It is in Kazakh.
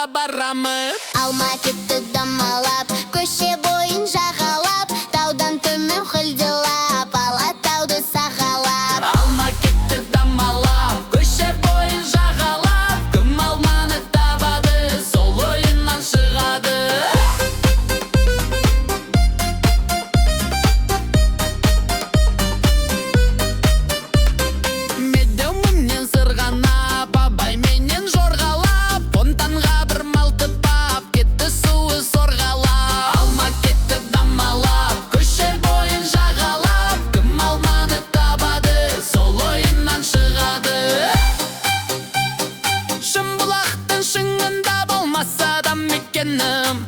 барамыз. Алма кетті домалап, көше бойын жағалап, таудан төмен хылдилап, Алатауды сағалап. Алма кетті домалап, көше бойын жағалап, кім алманы табады, сол ойыннан шығады. Медеу менен сырғанап, абай менен жорғалап, фонтанға бір мал тыпап, кетті суы сорғалап. Алма кетті домалап, көше бойын жағалап, кім алманы табады, сол ойыннан шығады. Шымбұлақтың шыңында болмаса да мекенім,